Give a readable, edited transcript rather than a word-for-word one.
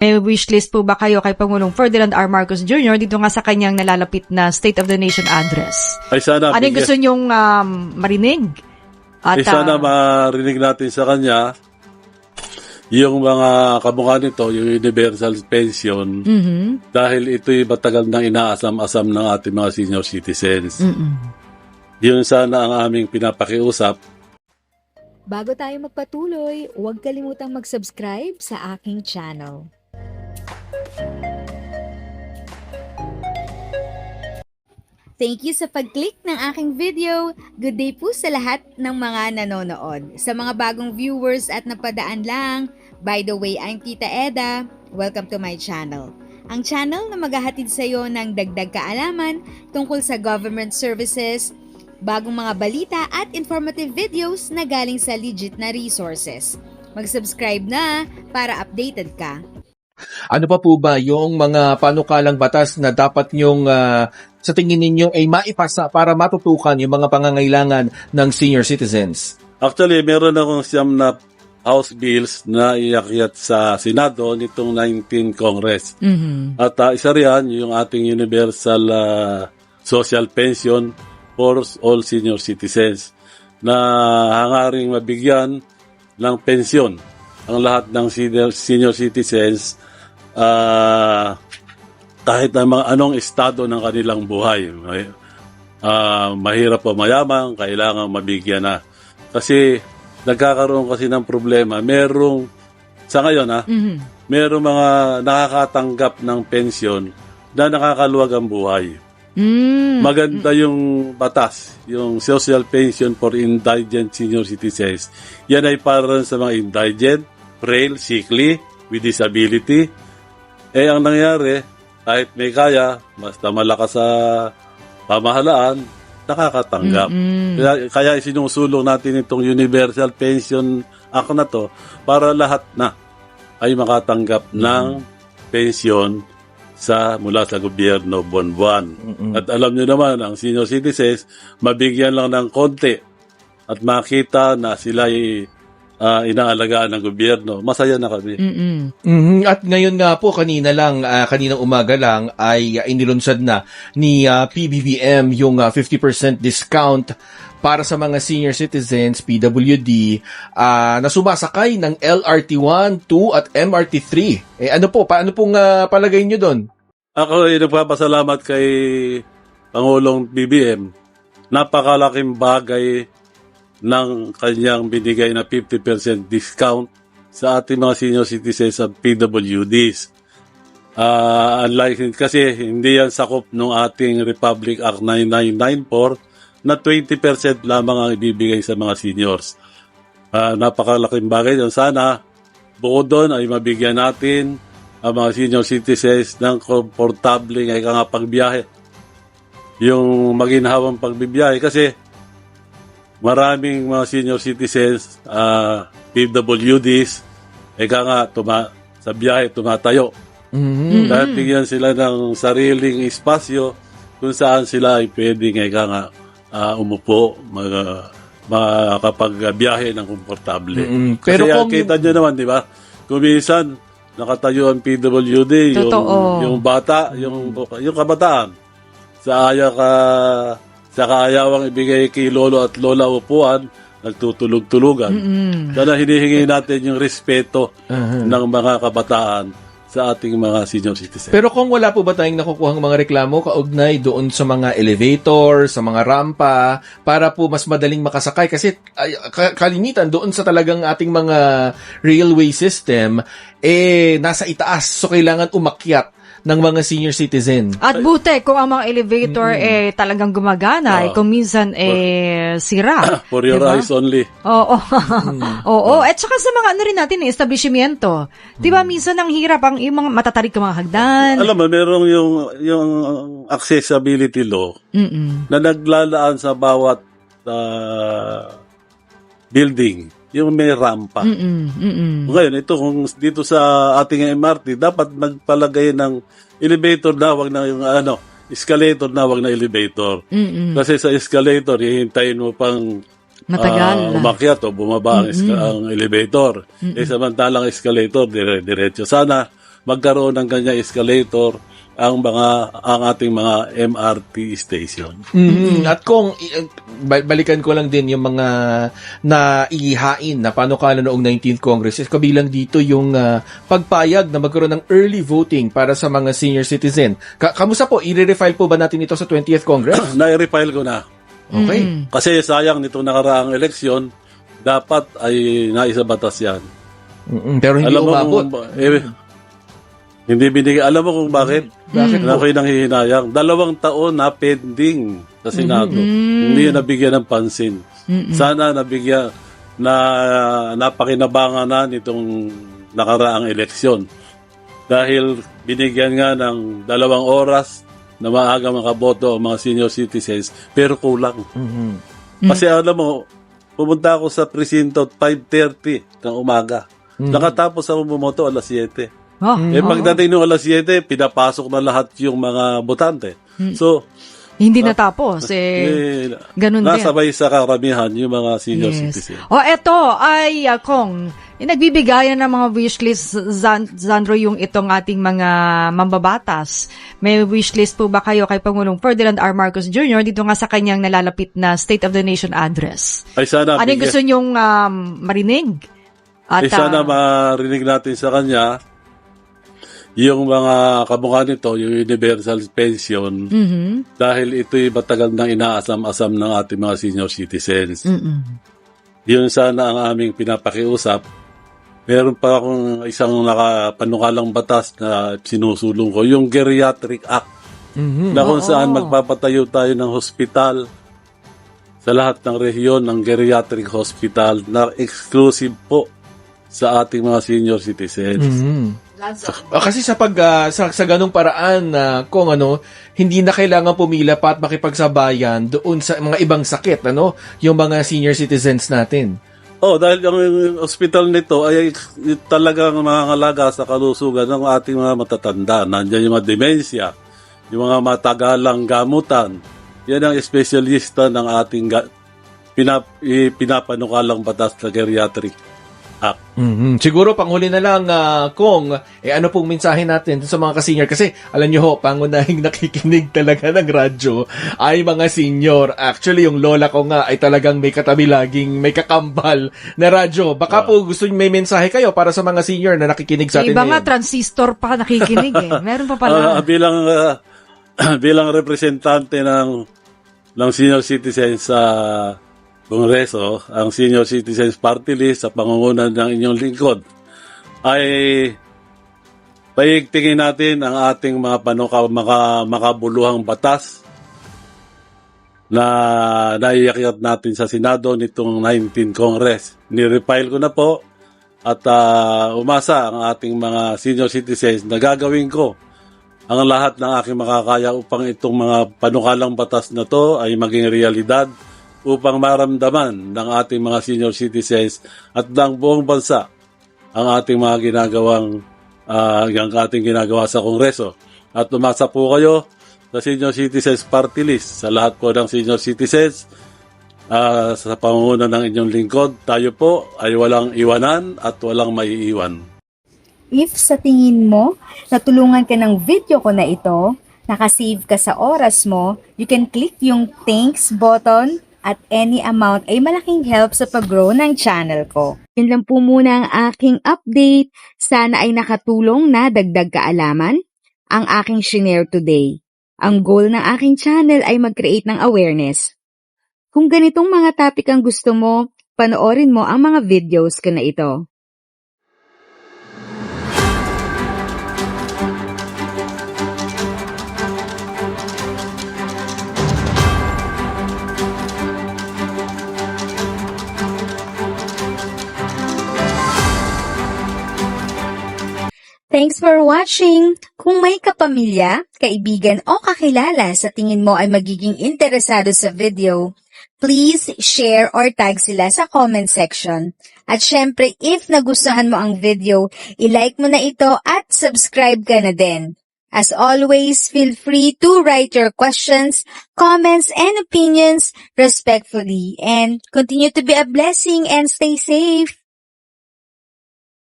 May wishlist po ba kayo kay Pangulong Ferdinand R. Marcos Jr. dito nga sa kanyang nalalapit na State of the Nation address? Ay sana, Ano yung gusto nyong marinig? At, sana marinig natin sa kanya yung mga kamukha nito, yung universal pension, dahil ito'y matagal nang inaasam-asam ng ating mga senior citizens. Yun sana ang aming pinapakiusap. Bago tayo magpatuloy, huwag kalimutang mag-subscribe sa aking channel. Thank you sa pag-click ng aking video. Good day po sa lahat ng mga nanonood. Sa mga bagong viewers at napadaan lang, by the way, I'm Tita Eda. Welcome to my channel. Ang channel na maghahatid sa iyo ng dagdag kaalaman tungkol sa government services, bagong mga balita at informative videos na galing sa legit na resources. Mag-subscribe na para updated ka. Ano pa po ba yung mga panukalang batas na dapat nyong sa tingin ninyo ay maipasa para matutukan yung mga pangangailangan ng senior citizens? Actually, meron akong siyam na House bills na iakyat sa Senado nitong 19 Congress. At isa riyan yung ating universal social pension for all senior citizens na hangaring mabigyan ng pensyon ang lahat ng senior citizens kahit na anong estado ng kanilang buhay. Mahirap o mayaman, kailangan mabigyan na. Kasi nagkakaroon kasi ng problema. Sa ngayon merong mga nakakatanggap ng pensyon na nakakaluwag ang buhay. Maganda yung batas, yung social pension for indigent senior citizens. Yan ay para sa mga indigent, frail, sickly, with disability. Ang nangyari, kahit may kaya, basta malakas sa pamahalaan, nakakatanggap. Kaya isinusulong natin itong Universal Pension Act na to para lahat na ay makatanggap ng pensyon mula sa gobyerno buwan-buwan. At alam nyo naman, ang senior citizens, mabigyan lang ng konti at makita na sila inaalagaan ng gobyerno. Masaya na kami. At ngayon nga po, kaninang umaga lang ay inilunsad na ni PBBM yung 50% discount para sa mga senior citizens, PWD, na sumasakay ng LRT 1, 2 at MRT 3. Paano pong palagay nyo doon? Ako ay nagpapasalamat kay Pangulong BBM. Napakalaking bagay ng kanyang binigay na 50% discount sa ating mga senior citizens at PWDs. Unlike kasi hindi yan sakop ng ating Republic Act 9994 na 20% lamang ang ibibigay sa mga seniors. Napakalaking bagay yun. Sana bukod doon ay mabigyan natin ang mga senior citizens ng komportable pagbiyahe. Yung maginhawang pagbibiyahe kasi maraming mga senior citizens, PWDs, sa biyahe tumatayo. Dahil bigyan sila ng sariling espasyo kung saan sila ay pwedeng umupo, makakapagbiyahe ng komportable. Pero kasi kita nyo naman, di ba? Kung minsan, nakatayo ang PWD, yung bata, yung kabataan, sa kaayawang ibigay kay lolo at lola upuan, nagtutulog-tulugan. Sana hinihingi natin yung respeto ng mga kabataan sa ating mga senior citizens. Pero kung wala po ba tayong nakukuhang mga reklamo kaugnay doon sa mga elevator, sa mga rampa, para po mas madaling makasakay? Kasi kalimitan doon sa talagang ating mga railway system, nasa itaas. So kailangan umakyat ng mga senior citizen. At buti, kung ang mga elevator talagang gumagana, kung minsan sira. For your diba? eyes only. Oo. Oo. At saka sa mga rin natin, establishmento. Diba, minsan ang hirap, yung mga matatarik ka mga hagdan. Alam mo, merong yung accessibility law na naglalaan sa bawat building. Yung may rampa. Ngayon, kung dito sa ating MRT, dapat magpalagay ng elevator na, wag na yung escalator na, wag na elevator. Kasi sa escalator, hihintayin mo pang matagal umakyat o bumaba ang elevator. Samantalang escalator, diretso. Sana magkaroon ng ganyan escalator ang ating mga MRT station. At kung balikan ko lang din yung mga naihain na panukala noong 19th Congress, kabilang dito yung pagpayag na magkaroon ng early voting para sa mga senior citizen. Kamusta po? I-refile po ba natin ito sa 20th Congress? Na-refile ko na. Okay. Kasi sayang nitong nakaraang eleksyon, dapat ay naisabatas yan. Pero hindi umabot. Hindi binigay. Alam mo kung bakit? Bakit po? Ako'y nanghihinayang. 2 taon na pending sa Senado. Hindi nabigyan ng pansin. Sana nabigyan napakinabangan na nitong nakaraang eleksyon. Dahil binigyan nga ng 2 oras na maaga makaboto ang mga senior citizens, pero kulang. Kasi alam mo, pumunta ako sa presinto 5:30 ng umaga. Nakatapos ako bumoto alas 7. Pagdating ng alas 7, pinapasok na lahat yung mga botante. So, Hindi natapos. Ganun din. nasabay sa karamihan yung mga senior citizens. Eto ay, Kong, nagbibigayan ng mga wishlist, Zandro, yung itong ating mga mambabatas. May wishlist po ba kayo kay Pangulong Ferdinand R. Marcos Jr. dito nga sa kanyang nalalapit na State of the Nation address? Ay sana, Ano yung gusto nyong marinig? At, sana marinig natin sa kanya yung mga kamukha nito, yung universal pension, dahil ito'y matagal nang inaasam-asam ng ating mga senior citizens. Yun sana ang aming pinapakiusap. Meron pa akong isang nakapanukalang batas na sinusulong ko, yung Geriatric Act, na kung saan magpapatayo tayo ng hospital sa lahat ng rehiyon ng geriatric hospital na exclusive po sa ating mga senior citizens. Kasi sa sa ganung paraan na kung hindi na kailangan pumila pa at makipagsabayan doon sa mga ibang sakit, yung mga senior citizens natin. Dahil ang hospital nito ay talagang mangangalaga sa kalusugan ng ating mga matatanda. Nandiyan yung mga demensya, yung mga matagalang gamutan. Yan ang espesyalista ng ating pinapanukalang batas na geriatric act. Siguro panghuli na lang kung ano pong mensahe natin sa mga ka-senior, kasi alam niyo ho, pangunahing nakikinig talaga ng radyo ay mga senior. Actually, yung lola ko nga ay talagang may katabi laging may kakambal na radyo. Baka po gusto niyo may mensahe kayo para sa mga senior na nakikinig sa atin iba ngayon. nga transistor pa nakikinig Meron pa pala. Bilang representante ng senior citizens sa Kongreso, ang Senior Citizens Party List sa pangunguna ng inyong lingkod, ay paigtingin natin ang ating mga makabuluhang batas na naiakyat natin sa Senado nitong 19th Congress. Nirefile ko na po at umasa ang ating mga senior citizens na gagawin ko ang lahat ng aking makakaya upang itong mga panukalang batas na to ay maging realidad, upang maramdaman ng ating mga senior citizens at ng buong bansa ang ating mga ginagawa sa Kongreso. At umasa po kayo sa Senior Citizens Party List, sa lahat po ng senior citizens, sa pangunguna ng inyong lingkod. Tayo po ay walang iwanan at walang maiiwan. If sa tingin mo, natulungan ka ng video ko na ito, nakasave ka sa oras mo, you can click yung thanks button at any amount ay malaking help sa pag-grow ng channel ko. Yun lang po muna ang aking update. Sana ay nakatulong na dagdag kaalaman ang aking shinare today. Ang goal ng aking channel ay mag-create ng awareness. Kung ganitong mga topic ang gusto mo, panoorin mo ang mga videos ko na ito. Thanks for watching! Kung may kapamilya, kaibigan o kakilala sa tingin mo ay magiging interesado sa video, please share or tag sila sa comment section. At syempre, if nagustuhan mo ang video, i-like mo na ito at subscribe ka na din. As always, feel free to write your questions, comments, and opinions respectfully. And continue to be a blessing and stay safe!